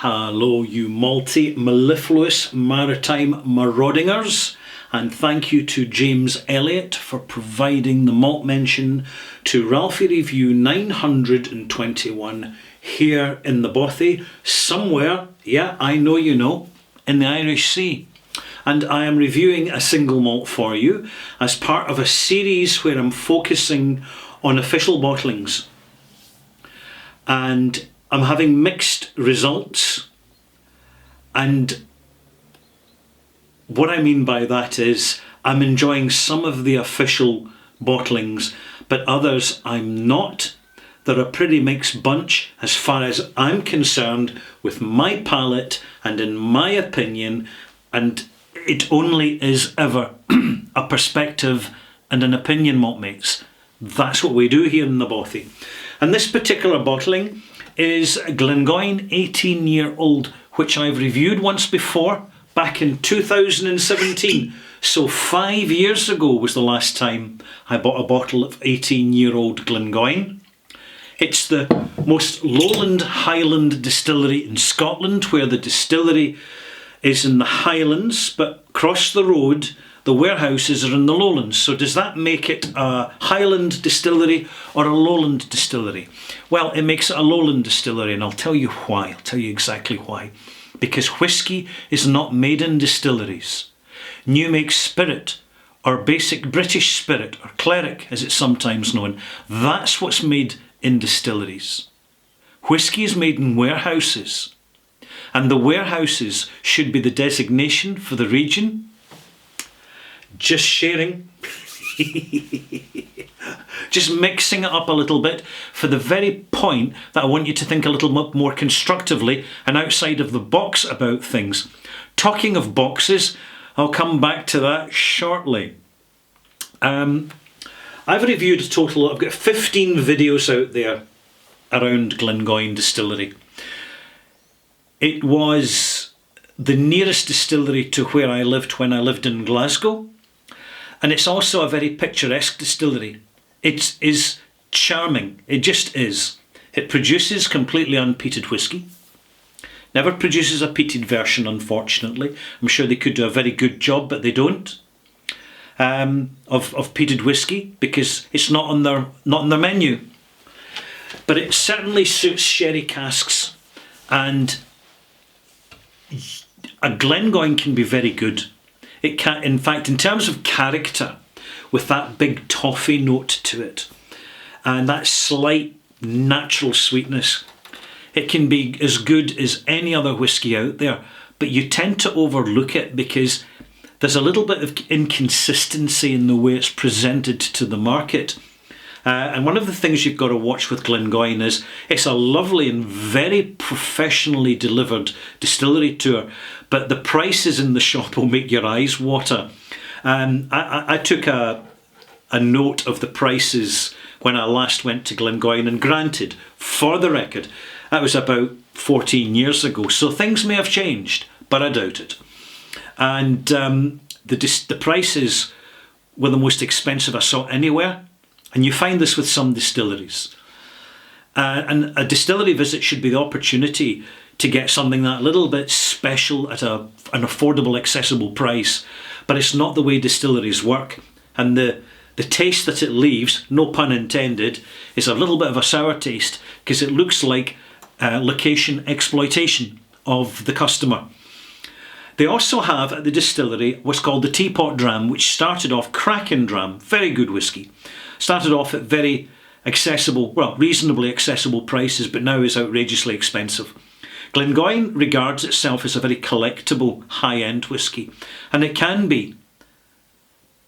Hello, you multi-mellifluous maritime maraudingers, and thank you to James Elliott for providing the malt mention to Ralphie Review 921 here in the Bothy, somewhere, yeah, I know you know, in the Irish Sea. And I am reviewing a single malt for you as part of a series where I'm focusing on official bottlings. And I'm having mixed results, and what I mean by that is I'm enjoying some of the official bottlings, but others I'm not. They're a pretty mixed bunch as far as I'm concerned with my palate and in my opinion, and it only is ever a perspective and an opinion, malt mates. That's what we do here in the Bothy. And this particular bottling is Glengoyne 18-year-old, which I've reviewed once before, back in 2017. So 5 years ago was the last time I bought a bottle of 18-year-old Glengoyne. It's the most lowland Highland distillery in Scotland, where the distillery is in the Highlands, but across the road the warehouses are in the lowlands. So does that make it a Highland distillery or a lowland distillery? Well, it makes it a lowland distillery, and I'll tell you why. I'll tell you exactly why. Because whisky is not made in distilleries. New make spirit, or basic British spirit, or cleric as it's sometimes known, that's what's made in distilleries. Whisky is made in warehouses, and the warehouses should be the designation for the region. Just sharing, just mixing it up a little bit for the very point that I want you to think a little bit more constructively and outside of the box about things. Talking of boxes, I'll come back to that shortly. I've reviewed a total, I've got 15 videos out there around Glengoyne Distillery. It was the nearest distillery to where I lived when I lived in Glasgow. And it's also a very picturesque distillery. It is charming. It just is. It produces completely unpeated whisky. Never produces a peated version, unfortunately. I'm sure they could do a very good job, but they don't. Of peated whisky, because it's not on their menu. But it certainly suits sherry casks, and a Glengoyne can be very good. It can, in fact, in terms of character, with that big toffee note to it, and that slight natural sweetness, it can be as good as any other whisky out there, but you tend to overlook it because there's a little bit of inconsistency in the way it's presented to the market. And one of the things you've got to watch with Glengoyne is it's a lovely and very professionally delivered distillery tour, but the prices in the shop will make your eyes water. I took a note of the prices when I last went to Glengoyne, and granted, for the record, that was about 14 years ago, so things may have changed, but I doubt it. And the prices were the most expensive I saw anywhere. And you find this with some distilleries. And a distillery visit should be the opportunity to get something that little bit special at an affordable, accessible price. But it's not the way distilleries work. And the taste that it leaves, no pun intended, is a little bit of a sour taste because it looks like location exploitation of the customer. They also have at the distillery what's called the Teapot Dram, which started off Kraken Dram, very good whisky. Started off at very accessible, well, reasonably accessible prices, but now is outrageously expensive. Glengoyne regards itself as a very collectible, high-end whisky, and it can be,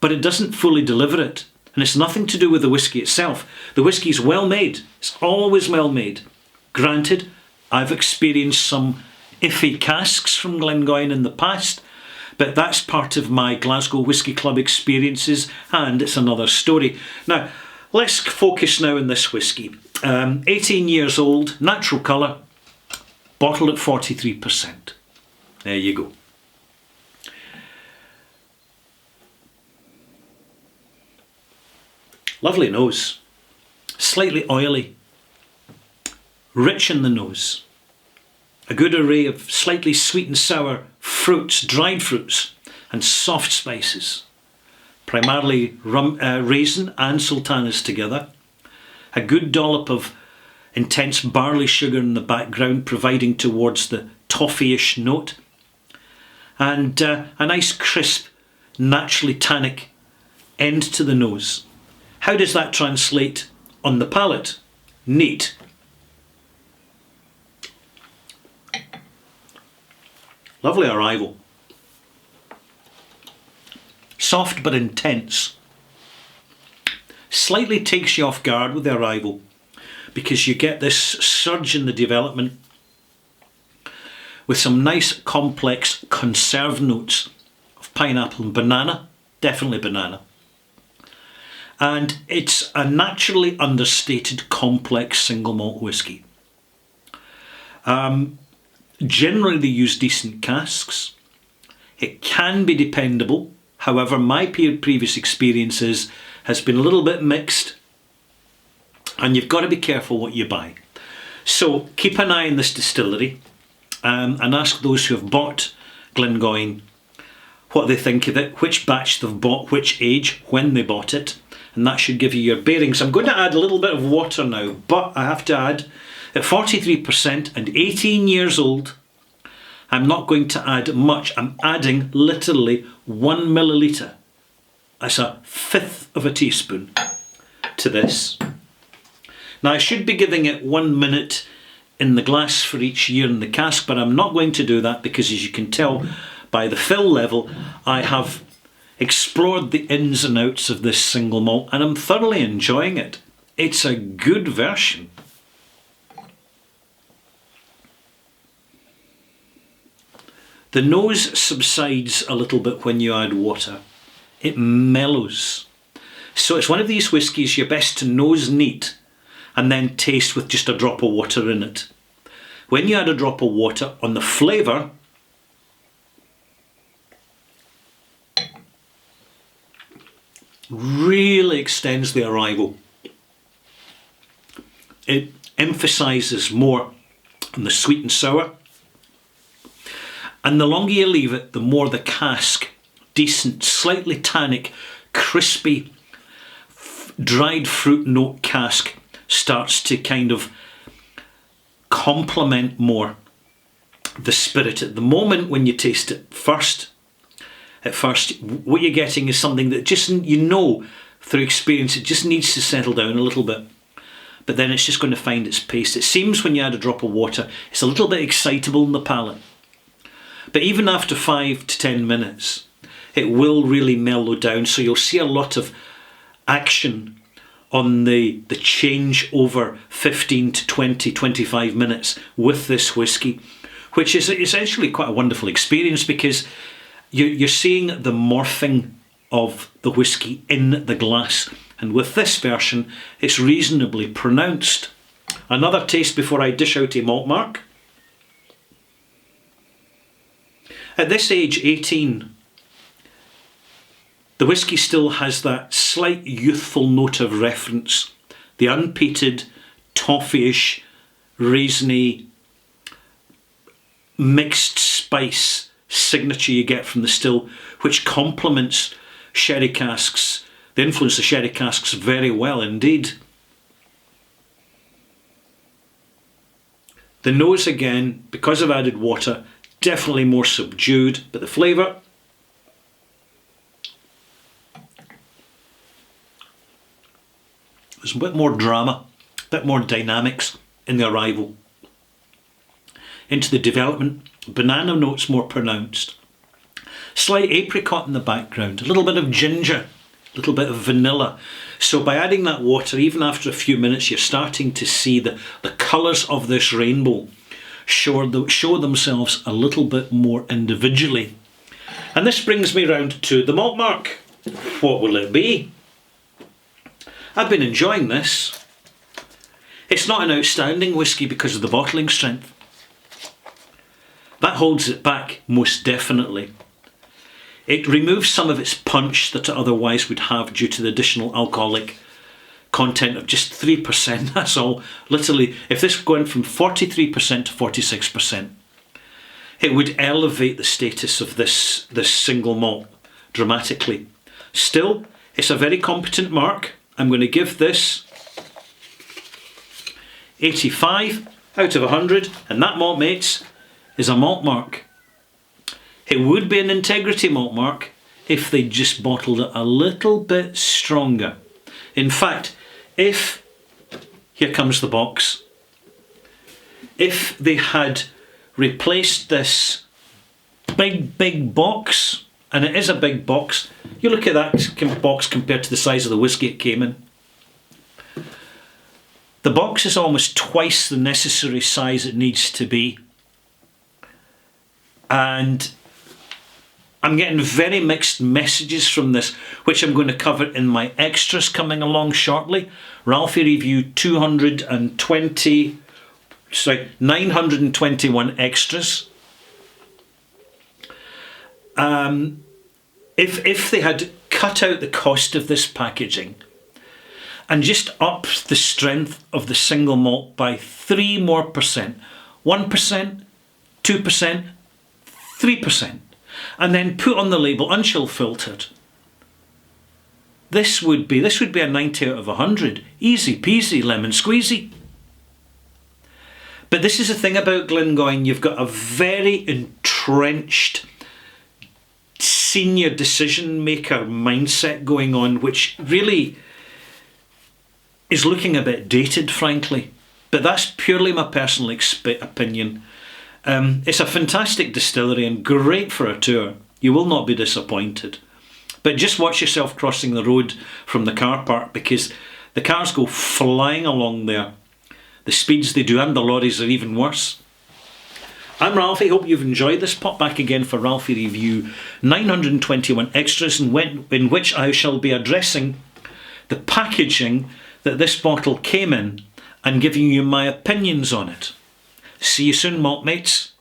but it doesn't fully deliver it, and it's nothing to do with the whisky itself. The whisky is well made, it's always well made. Granted, I've experienced some iffy casks from Glengoyne in the past, but that's part of my Glasgow Whisky Club experiences, and it's another story. Now, let's focus now on this whisky. 18 years old, natural colour, bottled at 43%. There you go. Lovely nose, slightly oily, rich in the nose. a good array of slightly sweet and sour fruits, dried fruits, and soft spices. Primarily raisin and sultanas together. A good dollop of intense barley sugar in the background, providing towards the toffee-ish note. And a nice crisp, naturally tannic end to the nose. How does that translate on the palate? Neat. Lovely arrival. Soft but intense. Slightly takes you off guard with the arrival because you get this surge in the development with some nice complex conserve notes of pineapple and banana, definitely banana. And it's a naturally understated complex single malt whisky. Generally they use decent casks. It can be dependable. However, my previous experiences has been a little bit mixed, and you've got to be careful what you buy. So keep an eye on this distillery and ask those who have bought Glengoyne what they think of it, which batch they've bought, which age, when they bought it, and that should give you your bearings. I'm going to add a little bit of water now, but I have to add at 43% and 18 years old, I'm not going to add much. I'm adding literally 1 millilitre. That's a fifth of a teaspoon to this. Now I should be giving it 1 minute in the glass for each year in the cask, but I'm not going to do that because, as you can tell by the fill level, I have explored the ins and outs of this single malt and I'm thoroughly enjoying it. It's a good version. The nose subsides a little bit when you add water. It mellows. So it's one of these whiskies you're best to nose neat and then taste with just a drop of water in it. When you add a drop of water on the flavour, really extends the arrival. It emphasises more on the sweet and sour. And the longer you leave it, the more the cask, decent, slightly tannic, crispy, dried fruit note cask starts to kind of complement more the spirit. At the moment when you taste it at first, what you're getting is something that just, you know, through experience, it just needs to settle down a little bit. But then it's just going to find its pace. It seems when you add a drop of water, it's a little bit excitable in the palate. But even after 5 to 10 minutes, it will really mellow down. So you'll see a lot of action on the change over 15 to 20, 25 minutes with this whisky, which is essentially quite a wonderful experience because you're seeing the morphing of the whisky in the glass. And with this version, it's reasonably pronounced. Another taste before I dish out a malt mark. At this age, 18, the whisky still has that slight youthful note of reference. The unpeated, toffee-ish, raisiny, mixed spice signature you get from the still, which complements sherry casks, the influence of sherry casks very well indeed. The nose again, because I've added water, definitely more subdued, but the flavour, there's a bit more drama, a bit more dynamics in the arrival. Into the development, banana notes more pronounced. Slight apricot in the background, a little bit of ginger, a little bit of vanilla. So by adding that water, even after a few minutes, you're starting to see the colours of this rainbow show themselves a little bit more individually. And this brings me round to the malt mark. What will it be? I've been enjoying this. It's not an outstanding whisky because of the bottling strength. That holds it back most definitely. It removes some of its punch that it otherwise would have due to the additional alcoholic content of just 3%, that's all. Literally, if this went from 43% to 46%, it would elevate the status of this single malt dramatically. Still, it's a very competent mark. I'm going to give this 85 out of 100, and that, malt mates, is a malt mark. It would be an integrity malt mark if they just bottled it a little bit stronger. In fact, here comes the box, if they had replaced this big box, and it is a big box, you look at that box compared to the size of the whiskey it came in. The box is almost twice the necessary size it needs to be. And I'm getting very mixed messages from this, which I'm going to cover in my extras coming along shortly. Ralphie Review 921 extras. If they had cut out the cost of this packaging and just upped the strength of the single malt by 3% more, 1%, 2%, 3%, and then put on the label unchill filtered, this would be a 90 out of 100. Easy peasy, lemon squeezy. But this is the thing about Glengoyne, you've got a very entrenched senior decision maker mindset going on, which really is looking a bit dated, frankly. But that's purely my personal opinion. It's a fantastic distillery and great for a tour. You will not be disappointed. But just watch yourself crossing the road from the car park, because the cars go flying along there. The speeds they do, and the lorries are even worse. I'm Ralphie, hope you've enjoyed this. Pop back again for Ralphie Review 921 extras, in which I shall be addressing the packaging that this bottle came in and giving you my opinions on it. See you soon, malt mates.